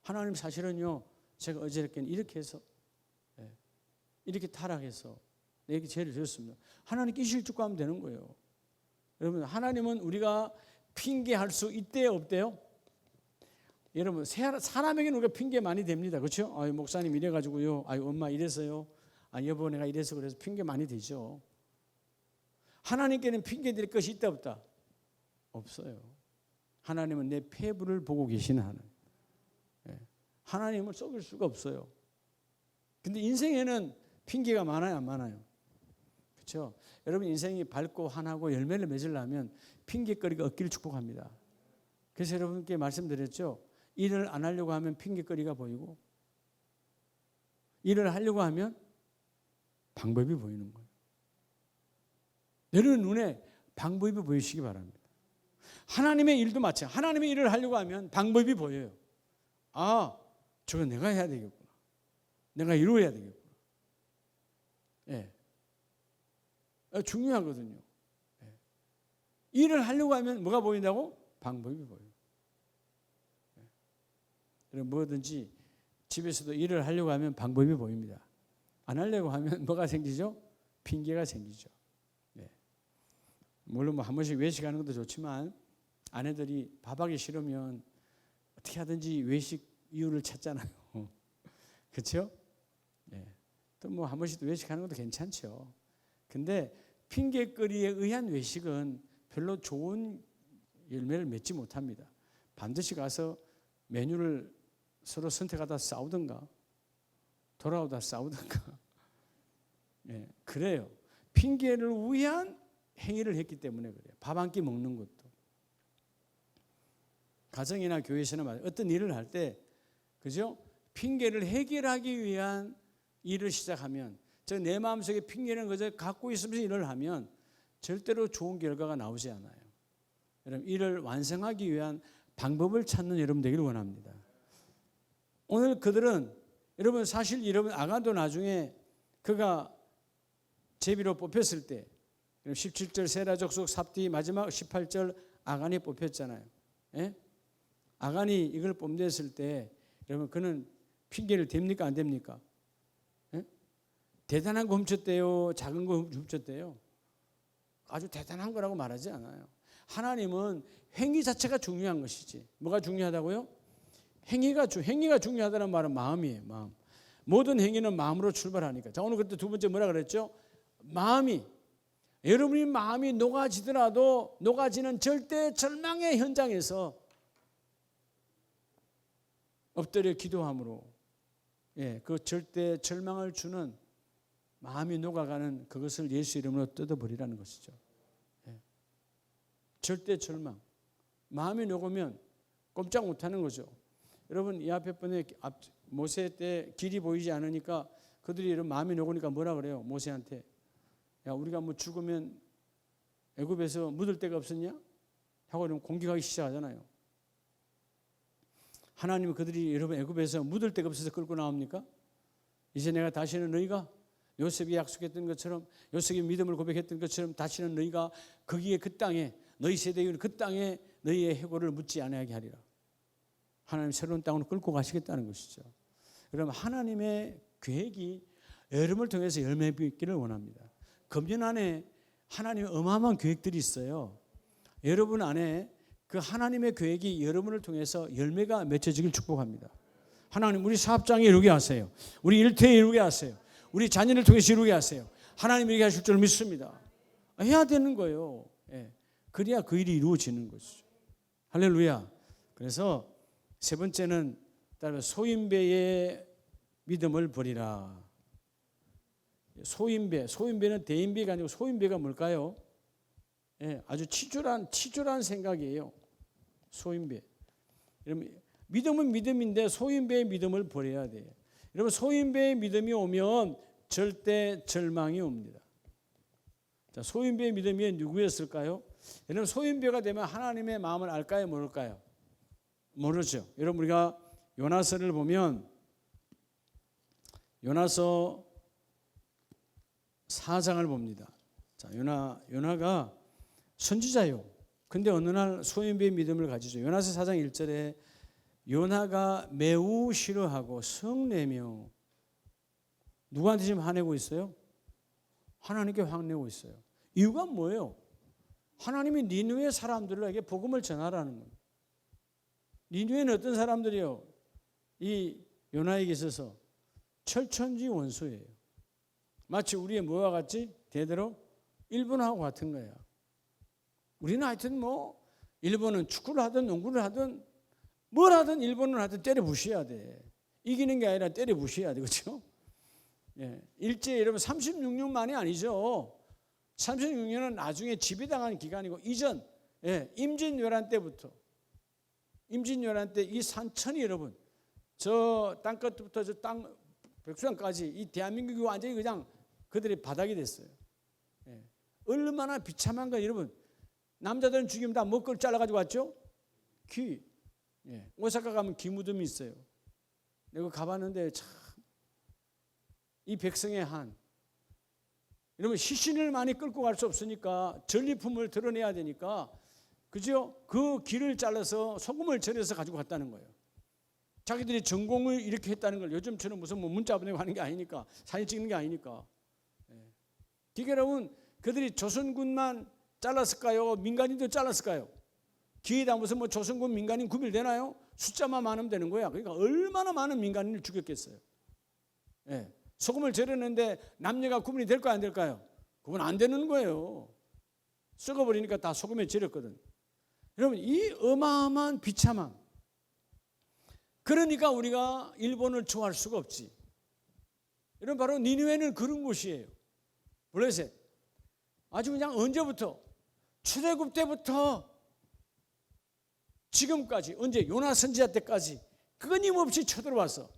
하나님 사실은요 제가 어저께는 이렇게 해서 이렇게 타락해서 내게 죄를 지었습니다. 하나님께 실축하면 되는 거예요. 여러분 하나님은 우리가 핑계할 수 있대요 없대요? 여러분 사람에게는 우리가 핑계 많이 됩니다. 그렇죠? 목사님 이래가지고요. 엄마 이래서요. 여보 내가 이래서 그래서 핑계 많이 되죠. 하나님께는 핑계 될 것이 있다 없다? 없어요. 하나님은 내 폐부를 보고 계시는 하나님. 하나님을 속일 수가 없어요. 근데 인생에는 핑계가 많아요 안 많아요? 그렇죠? 여러분 인생이 밝고 환하고 열매를 맺으려면 핑계거리가 없기를 축복합니다. 그래서 여러분께 말씀드렸죠. 일을 안 하려고 하면 핑계거리가 보이고 일을 하려고 하면 방법이 보이는 거예요. 여러분 눈에 방법이 보이시기 바랍니다. 하나님의 일도 마찬가지. 하나님의 일을 하려고 하면 방법이 보여요. 저거 내가 해야 되겠구나. 내가 이루어야 되겠구나. 중요하거든요. 일을 하려고 하면 뭐가 보인다고? 방법이 보여요. 뭐든지 집에서도 일을 하려고 하면 방법이 보입니다. 안 하려고 하면 뭐가 생기죠? 핑계가 생기죠. 물론 한 번씩 외식하는 것도 좋지만 아내들이 밥하기 싫으면 어떻게 하든지 외식 이유를 찾잖아요. 그렇죠? 또 한 번씩 외식하는 것도 괜찮죠. 근데 핑계거리에 의한 외식은 별로 좋은 열매를 맺지 못합니다. 반드시 가서 메뉴를 서로 선택하다 싸우든가 돌아오다 싸우든가 그래요. 핑계를 위한 행위를 했기 때문에 그래요. 밥 한 끼 먹는 것도. 가정이나 교회에서는 어떤 일을 할 때 그죠? 핑계를 해결하기 위한 일을 시작하면 내 마음속에 핑계는 그저 갖고 있으면서 일을 하면 절대로 좋은 결과가 나오지 않아요. 여러분 일을 완성하기 위한 방법을 찾는 여러분 되기를 원합니다. 오늘 그들은 여러분 사실 여러분 아간도 나중에 그가 제비로 뽑혔을 때 17절 세라 족속 삽디 마지막 18절 아간이 뽑혔잖아요. 아간이 이걸 뽐냈을 때 여러분 그는 핑계를 댑니까 안 됩니까? 대단한 거 훔쳤대요? 작은 거 훔쳤대요? 아주 대단한 거라고 말하지 않아요. 하나님은 행위 자체가 중요한 것이지. 뭐가 중요하다고요? 행위가 중요하다는 말은 마음이에요. 마음. 모든 행위는 마음으로 출발하니까. 자, 오늘 그때 두 번째 뭐라 그랬죠? 여러분이 마음이 녹아지더라도 녹아지는 절대 절망의 현장에서 엎드려 기도함으로 그 절대 절망을 주는 마음이 녹아가는 그것을 예수 이름으로 뜯어버리라는 것이죠. 절대 절망. 마음이 녹으면 꼼짝 못하는 거죠. 여러분 이 앞에 분에 모세 때 길이 보이지 않으니까 그들이 이런 마음이 녹으니까 뭐라 그래요? 모세한테 야 우리가 뭐 죽으면 애굽에서 묻을 데가 없었냐? 하고 이러면 공격하기 시작하잖아요. 하나님은 그들이 여러분 애굽에서 묻을 데가 없어서 끌고 나옵니까? 이제 내가 다시는 너희가 요셉이 약속했던 것처럼, 요셉이 믿음을 고백했던 것처럼 다시는 너희가 거기에 그 땅에, 너희 세대의 그 땅에 너희의 해고를 묻지 아니하게 하리라. 하나님 새로운 땅으로 끌고 가시겠다는 것이죠. 그럼 하나님의 계획이 여러분을 통해서 열매 맺기를 원합니다. 금년 안에 하나님의 어마어마한 계획들이 있어요. 여러분 안에 그 하나님의 계획이 여러분을 통해서 열매가 맺혀지길 축복합니다. 하나님 우리 사업장에 이루게 하세요. 우리 일터에 이루게 하세요. 우리 자녀를 통해서 이루게 하세요. 하나님 이루게 하실 줄 믿습니다. 해야 되는 거예요. 예. 그래야 그 일이 이루어지는 것이죠. 할렐루야. 그래서 세 번째는 소인배의 믿음을 버리라. 소인배는 대인배가 아니고 소인배가 뭘까요? 예, 아주 치졸한 생각이에요. 소인배. 여러분, 믿음은 믿음인데 소인배의 믿음을 버려야 돼요. 여러분, 소인배의 믿음이 오면 절대 절망이 옵니다. 자, 소인배의 믿음이 누구였을까요? 여러분, 소인배가 되면 하나님의 마음을 알까요, 모를까요? 모르죠. 여러분, 우리가 요나서를 보면 요나서 4장을 봅니다. 자, 요나가 선지자요. 근데 어느 날 소인배의 믿음을 가지죠. 요나서 4장 1절에 요나가 매우 싫어하고 성내며 누구한테 지금 화내고 있어요? 하나님께 화내고 있어요. 이유가 뭐예요? 하나님이 니느웨 사람들에게 복음을 전하라는 거예요. 니느웨는 어떤 사람들이요? 이 요나에게 있어서 철천지 원수예요. 마치 우리의 뭐와 같지? 대대로 일본하고 같은 거야. 우리는 하여튼 뭐 일본은 축구를 하든 농구를 하든 뭘 하든 일본은 하든 때려 부셔야 돼. 이기는 게 아니라 때려 부셔야 돼. 그렇죠? 예. 일제 여러분 36년 만이 아니죠. 36년은 나중에 지배당하는 기간이고 이전 임진왜란 때부터 임진왜란 때 이 산천이 여러분 저 땅끝부터 저 땅 백두산까지 이 대한민국이 완전히 그냥 그들의 바닥이 됐어요. 예. 얼마나 비참한가 여러분. 남자들은 죽이면 다 먹거리 잘라가지고 왔죠. 귀. 예. 오사카 가면 귀 무덤이 있어요. 내가 가봤는데 참 이 백성의 한 여러분 시신을 많이 끌고 갈 수 없으니까 전리품을 드러내야 되니까 그죠? 그 귀를 잘라서 소금을 절여서 가지고 갔다는 거예요. 자기들이 전공을 이렇게 했다는 걸 요즘처럼 무슨 뭐 문자 보내고 하는 게 아니니까 사진 찍는 게 아니니까. 되게 여러분 그들이 조선군만 잘랐을까요? 민간인도 잘랐을까요? 귀에다 무슨 뭐 조선군 민간인 구별되나요? 숫자만 많으면 되는 거야. 그러니까 얼마나 많은 민간인을 죽였겠어요. 예. 소금을 절였는데 남녀가 구분이 될까요? 안 될까요? 구분 안 되는 거예요. 썩어버리니까 다 소금에 절였거든. 여러분 이 어마어마한 비참함. 그러니까 우리가 일본을 좋아할 수가 없지. 여러분 바로 니느웨는 그런 곳이에요. 블레셋. 아주 그냥 언제부터 출애굽 때부터 지금까지 언제 요나 선지자 때까지 끊임없이 쳐들어와서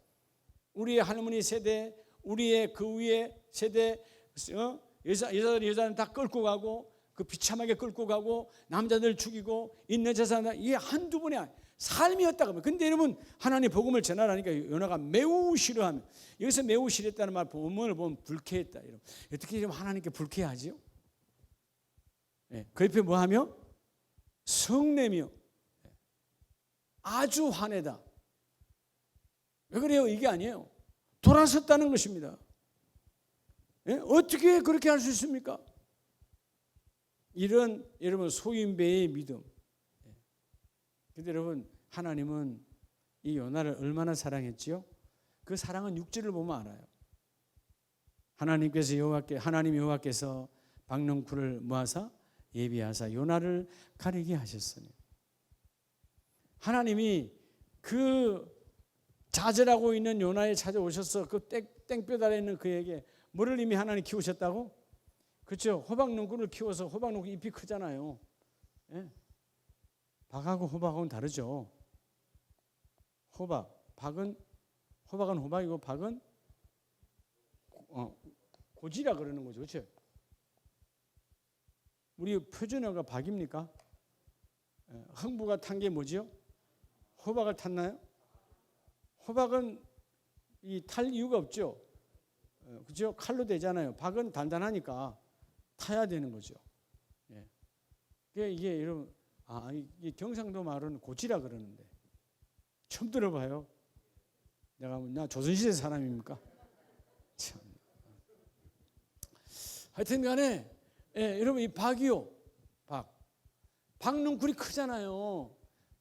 우리의 할머니 세대, 우리의 그 위에 세대 여자들은 다 끌고 가고 그 비참하게 끌고 가고 남자들 죽이고 있는 재산 이게 한두 번의 삶이었다고. 근데 여러분 하나님 복음을 전하라니까 요나가 매우 싫어하면 여기서 매우 싫어했다는 말 본문을 보면 불쾌했다. 여러분. 어떻게 좀 하나님께 불쾌하지요? 네. 그 옆에 뭐하며? 성내며 아주 화내다. 왜 그래요? 이게 아니에요. 돌아섰다는 것입니다. 네? 어떻게 그렇게 할 수 있습니까? 이런 여러분 소인배의 믿음. 근데 여러분 하나님은 이 요나를 얼마나 사랑했지요? 그 사랑은 육지를 보면 알아요. 하나님 여호와께서 박농쿨을 모아사 예비하사 요나를 가리게 하셨으니 하나님이 그 좌절하고 있는 요나에 찾아오셔서 그 땡볕 아래 있는 그에게 뭐를 이미 하나님 키우셨다고? 그렇죠. 호박농쿨을 키워서 호박농쿨 잎이 크잖아요. 예. 박하고 호박하고는 다르죠. 호박은 호박이고 박은 고지라 그러는 거죠. 그렇죠? 우리 표준어가 박입니까? 흥부가 탄 게 뭐죠? 호박을 탔나요? 호박은 탈 이유가 없죠. 그죠? 칼로 되잖아요. 박은 단단하니까 타야 되는 거죠. 예. 이게 여러분, 이게 경상도 말은 고치라 그러는데 처음 들어봐요. 나 조선시대 사람입니까? 참. 하여튼 간에, 여러분, 이 박이요. 박넝쿨이 크잖아요.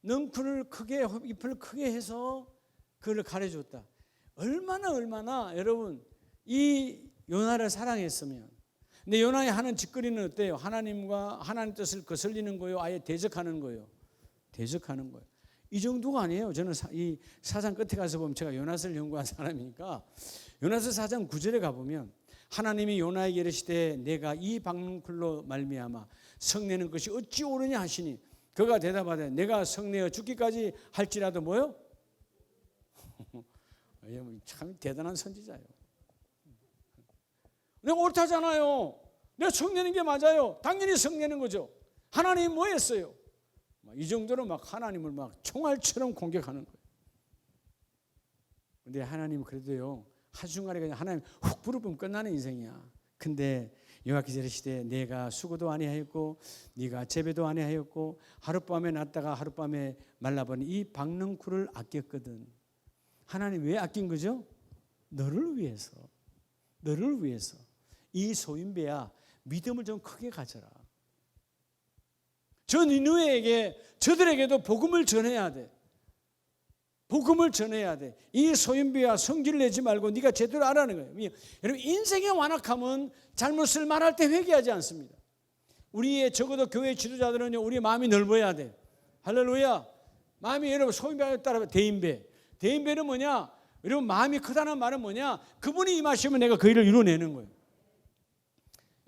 넝쿨을 크게, 잎을 크게 해서 그걸 가려줬다. 얼마나 여러분, 이 요나를 사랑했으면. 근데 요나의 하는 짓거리는 어때요? 하나님과 하나님 뜻을 거슬리는 거예요? 아예 대적하는 거예요? 대적하는 거예요. 이 정도가 아니에요. 저는 이 사장 끝에 가서 보면, 제가 요나스를 연구한 사람이니까 요나스 4장 9절에 가보면 하나님이 요나에게 이르시되 내가 이 박넝쿨로 말미암아 성내는 것이 어찌 옳으냐 하시니 그가 대답하되 내가 성내어 죽기까지 할지라도 뭐요? 참 대단한 선지자예요. 내가 옳다잖아요. 내가 성내는 게 맞아요. 당연히 성내는 거죠. 하나님이 뭐 했어요? 이 정도로 막 하나님을 막 총알처럼 공격하는 거예요. 근데 하나님은 그래도요, 한순간에 그냥 하나님 훅 부르면 끝나는 인생이야. 근데 여호와께서 이르시되 내가 수고도 아니하였고 네가 재배도 아니하였고 하룻밤에 났다가 하룻밤에 말라버린 이 박넝쿨을 아꼈거든. 하나님 왜 아낀 거죠? 너를 위해서. 너를 위해서. 이 소인배야, 믿음을 좀 크게 가져라. 저 니느웨에게, 저들에게도 복음을 전해야 돼. 복음을 전해야 돼. 이 소인배야, 성질을 내지 말고 네가 제대로 알아는 거예요. 여러분, 인생의 완악함은 잘못을 말할 때 회개하지 않습니다. 우리의, 적어도 교회 지도자들은요, 우리의 마음이 넓어야 돼. 할렐루야. 마음이, 여러분, 소인배에 따라 대인배. 대인배는 뭐냐? 여러분, 마음이 크다는 말은 뭐냐? 그분이 임하시면 내가 그 일을 이루어내는 거예요.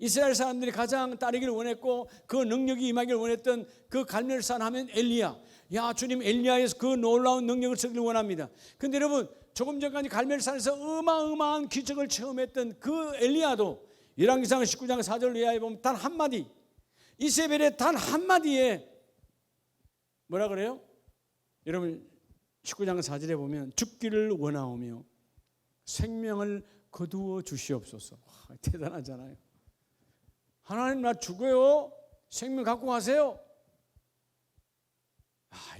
이스라엘 사람들이 가장 따르기를 원했고 그 능력이 임하기를 원했던 그 갈멜산 하면 엘리야. 야, 주님, 엘리야에서 그 놀라운 능력을 쓰기를 원합니다. 근데 여러분, 조금 전까지 갈멜산에서 어마어마한 기적을 체험했던 그 엘리야도 열왕기상 19장 4절 이하에 보면 단 한마디, 이세벨의 단 한마디에 뭐라 그래요? 여러분, 19장 4절에 보면 죽기를 원하오며 생명을 거두어 주시옵소서. 와, 대단하잖아요. 하나님, 나 죽어요. 생명 갖고 가세요.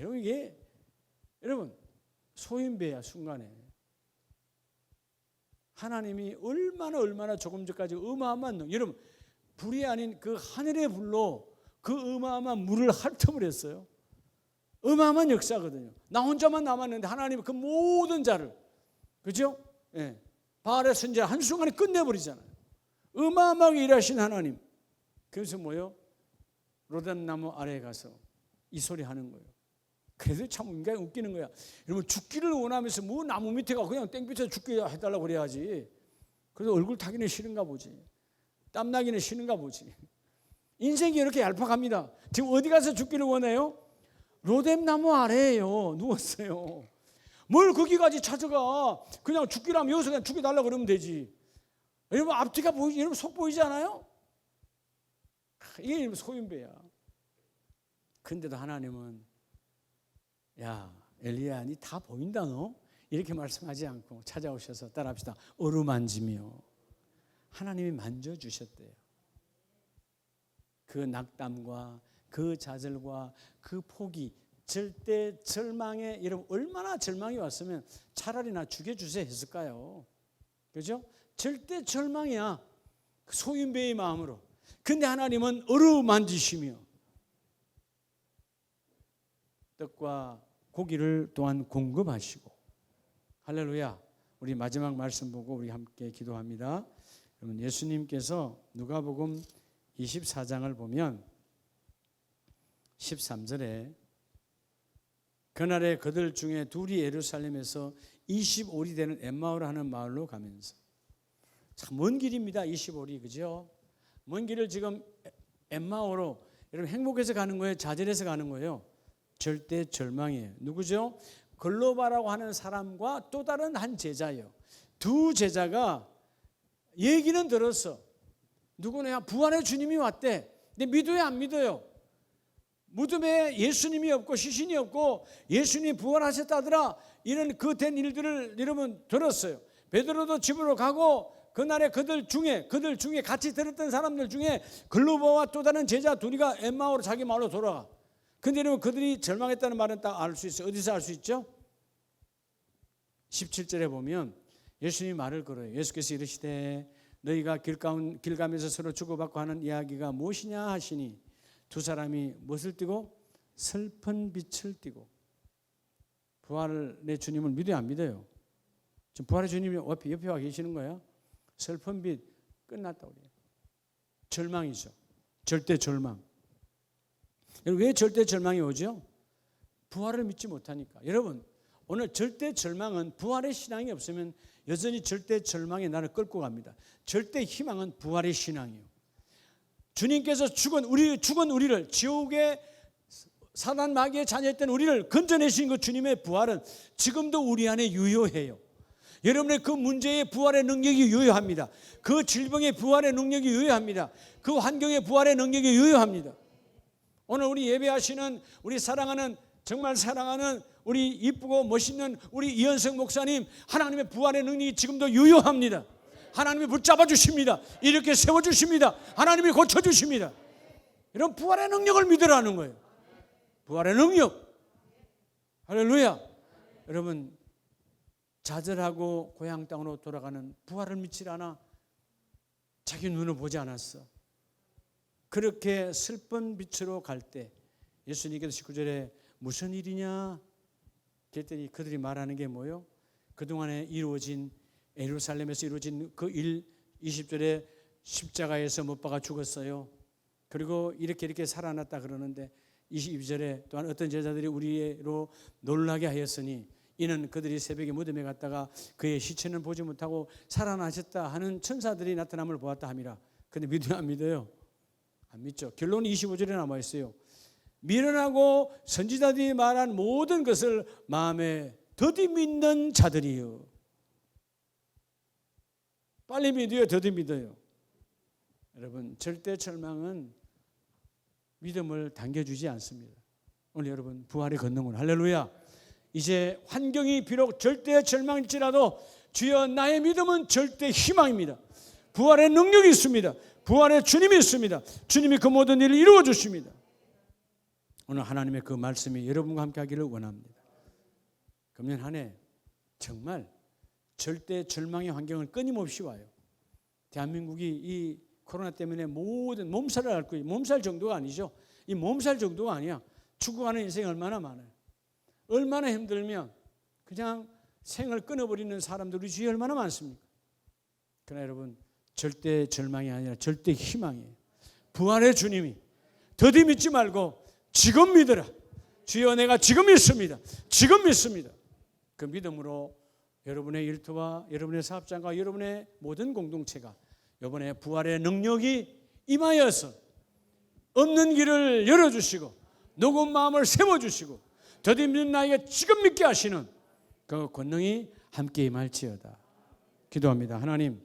여러분, 이게 여러분 소인배야. 순간에 하나님이 얼마나 조금 전까지 어마어마한, 여러분, 불이 아닌 그 하늘의 불로 그 어마어마한 물을 핥음을 했어요. 어마어마한 역사거든요. 나 혼자만 남았는데 하나님이 그 모든 자를, 그죠? 바알의 선지자 한순간에 끝내버리잖아요. 어마어마하게 일하신 하나님. 그래서 뭐요? 로뎀나무 아래에 가서 이 소리 하는 거예요. 그래서 참 인간이 웃기는 거야. 여러분, 죽기를 원하면서 뭐 나무 밑에 가 그냥 땡볕에 죽게 해달라고 그래야지. 그래서 얼굴 타기는 싫은가 보지. 땀나기는 싫은가 보지. 인생이 이렇게 얄팍합니다. 지금 어디 가서 죽기를 원해요? 로뎀나무 아래에요. 누웠어요. 뭘 거기까지 찾아가. 그냥 죽기라면 여기서 그냥 죽여달라고 그러면 되지. 여러분, 앞뒤가 보이지? 여러분, 속 보이지 않아요? 이게 소인배야. 근데도 하나님은, 야, 엘리야, 니 다 보인다 너? 이렇게 말씀하지 않고 찾아오셔서, 따라합시다, 어루만지며 하나님이 만져주셨대요. 그 낙담과 그 좌절과 그 포기, 절대 절망에, 여러분, 얼마나 절망이 왔으면 차라리 나 죽여주세요 했을까요? 그죠? 절대 절망이야. 소인배의 마음으로. 근데 하나님은 어루만지시며 떡과 고기를 또한 공급하시고. 할렐루야. 우리 마지막 말씀 보고 우리 함께 기도합니다. 여러분, 예수님께서 누가복음 24장을 보면 13절에 그날에 그들 중에 둘이 예루살렘에서 25리 되는 엠마오라 하는 마을로 가면서, 참 먼 길입니다. 25리, 그죠? 먼 길을 지금 엠마오로, 여러분, 행복해서 가는 거예요? 좌절해서 가는 거예요? 절대 절망이에요. 누구죠? 글로바라고 하는 사람과 또 다른 한 제자예요. 두 제자가 얘기는 들었어. 누구냐? 부활의 주님이 왔대. 근데 믿어요, 안 믿어요? 무덤에 예수님이 없고 시신이 없고 예수님이 부활하셨다더라, 이런 그 된 일들을 여러분 들었어요. 베드로도 집으로 가고 그날에 그들 중에 같이 들었던 사람들 중에 글로바와 또 다른 제자 둘이가 엠마오로 자기 마을로 돌아가. 근데 여러분 그들이 절망했다는 말은 딱 알 수 있어요. 어디서 알 수 있죠? 17절에 보면 예수님이 말을 걸어요. 예수께서 이르시되 너희가 길 가면서 서로 주고받고 하는 이야기가 무엇이냐 하시니 두 사람이 무엇을 띠고? 슬픈 빛을 띠고. 부활의 주님을 믿어요, 안 믿어요? 지금 부활의 주님이 옆에 와 계시는 거예요. 슬픈 빛 끝났다고 그래요. 절망이죠. 절대 절망. 왜 절대 절망이 오죠? 부활을 믿지 못하니까. 여러분, 오늘 절대 절망은 부활의 신앙이 없으면 여전히 절대 절망이 나를 끌고 갑니다. 절대 희망은 부활의 신앙이에요. 주님께서 죽은 우리를, 지옥의 사단 마귀의 자녀였던 우리를 건져내신 그 주님의 부활은 지금도 우리 안에 유효해요. 여러분의 그 문제의 부활의 능력이 유효합니다. 그 질병의 부활의 능력이 유효합니다. 그 환경의 부활의 능력이 유효합니다. 오늘 우리 예배하시는 우리 사랑하는, 정말 사랑하는 우리 이쁘고 멋있는 우리 이현석 목사님, 하나님의 부활의 능력이 지금도 유효합니다. 하나님이 붙잡아 주십니다. 이렇게 세워 주십니다. 하나님이 고쳐 주십니다. 이런 부활의 능력을 믿으라는 거예요. 부활의 능력. 할렐루야. 여러분, 좌절하고 고향 땅으로 돌아가는 부활을 믿지 않아. 자기 눈을 보지 않았어. 그렇게 슬픈 빛으로 갈 때 예수님께서 19절에 무슨 일이냐 그랬더니 그들이 말하는 게 뭐예요? 그동안에 이루어진, 예루살렘에서 이루어진 그 일, 20절에 십자가에서 못 박아 죽었어요. 그리고 이렇게 살아났다 그러는데 22절에 또한 어떤 제자들이 우리로 놀라게 하였으니 이는 그들이 새벽에 무덤에 갔다가 그의 시체는 보지 못하고 살아나셨다 하는 천사들이 나타남을 보았다 함이라. 근데 믿어요, 안 믿어요? 안 믿죠. 결론이 25절에 남아 있어요. 미련하고 선지자들이 말한 모든 것을 마음에 더디 믿는 자들이요. 빨리 믿어요, 더디 믿어요. 여러분, 절대 절망은 믿음을 당겨주지 않습니다. 오늘 여러분 부활의 권능은 할렐루야. 이제 환경이 비록 절대 절망일지라도 주여 나의 믿음은 절대 희망입니다. 부활의 능력이 있습니다. 부활의 주님이 있습니다. 주님이 그 모든 일을 이루어 주십니다. 오늘 하나님의 그 말씀이 여러분과 함께 하기를 원합니다. 금년 한 해 정말 절대 절망의 환경을 끊임없이 와요. 대한민국이 이 코로나 때문에 모든 몸살을 앓고, 몸살 정도가 아니죠. 이 몸살 정도가 아니야. 죽어가는 인생이 얼마나 많아요. 얼마나 힘들면 그냥 생을 끊어버리는 사람들이 주위에 얼마나 많습니까? 그러나 여러분, 절대 절망이 아니라 절대 희망이에요. 부활의 주님이, 더디 믿지 말고 지금 믿으라. 주여 내가 지금 믿습니다. 지금 믿습니다. 그 믿음으로 여러분의 일터와 여러분의 사업장과 여러분의 모든 공동체가 이번에 부활의 능력이 임하여서 없는 길을 열어주시고 녹은 마음을 세워주시고 더디 믿는 나에게 지금 믿게 하시는 그 권능이 함께 임할지어다. 기도합니다. 하나님,